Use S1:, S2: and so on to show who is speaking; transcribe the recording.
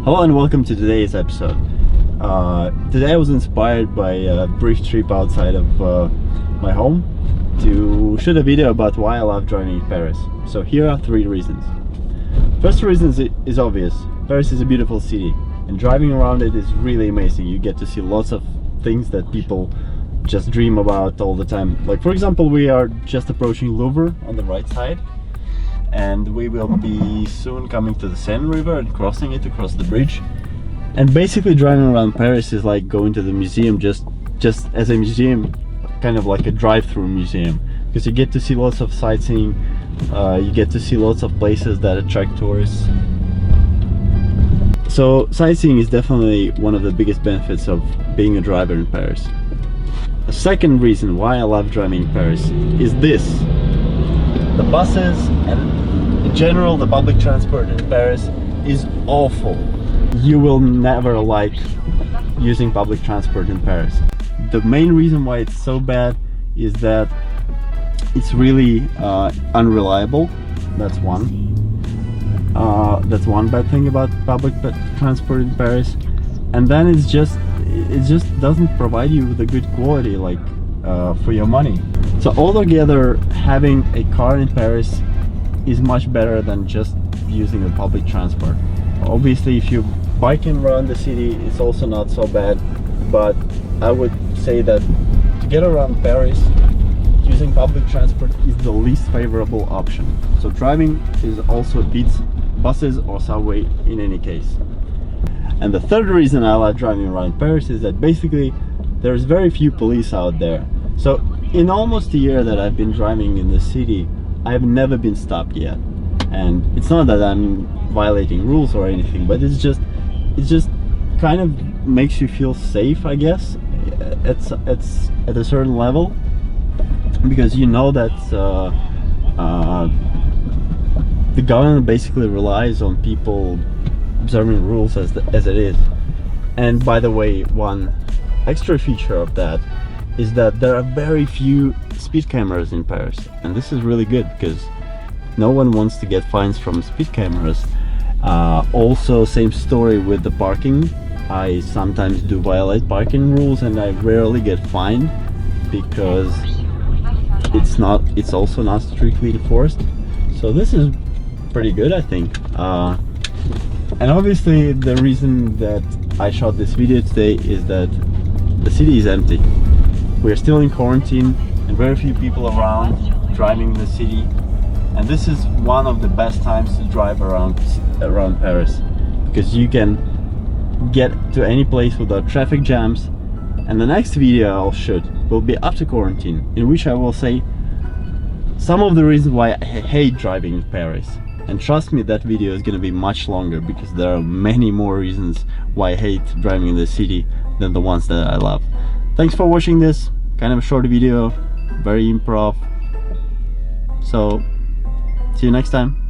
S1: Hello and welcome to today's episode. Today I was inspired by a brief trip outside of my home to shoot a video about why I love driving in Paris. So here are 3 reasons. First reason is obvious. Paris is a beautiful city and driving around it is really amazing. You get to see lots of things that people just dream about all the time. Like for example, we are just approaching Louvre on the right side, and we will be soon coming to the Seine River and crossing it across the bridge. And basically driving around Paris is like going to the museum, just as a museum, kind of like a drive-through museum, because you get to see lots of sightseeing, you get to see lots of places that attract tourists. So sightseeing is definitely one of the biggest benefits of being a driver in Paris. A second reason why I love driving in Paris is this. The buses and in general the public transport in Paris is awful. You will never like using public transport in Paris. The main reason why it's so bad is that it's really unreliable. That's one bad thing about public transport in Paris. And then it just doesn't provide you with a good quality, like for your money. So altogether, having a car in Paris is much better than just using the public transport. Obviously, if you're biking around the city, it's also not so bad, but I would say that to get around Paris, using public transport is the least favorable option. So driving is also beats buses or subway in any case. And the third reason I love driving around Paris is that basically there's very few police out there. So in almost a year that I've been driving in the city, I've never been stopped yet. And it's not that I'm violating rules or anything, but it just kind of makes you feel safe, I guess. It's at a certain level, because you know that the government basically relies on people observing rules as it is. And by the way, one extra feature of that is that there are very few speed cameras in Paris, and this is really good because no one wants to get fines from speed cameras. Also, same story with the parking. I sometimes do violate parking rules and I rarely get fined because it's also not strictly enforced. So this is pretty good, I think. And obviously the reason that I shot this video today is that the city is empty. We're still in quarantine and very few people around driving the city, and this is one of the best times to drive around Paris, because you can get to any place without traffic jams. And the next video I'll shoot will be after quarantine, in which I will say some of the reasons why I hate driving in Paris. And trust me, that video is gonna be much longer because there are many more reasons why I hate driving in the city than the ones that I love. Thanks for watching this kind of a short video, very improv. So see you next time.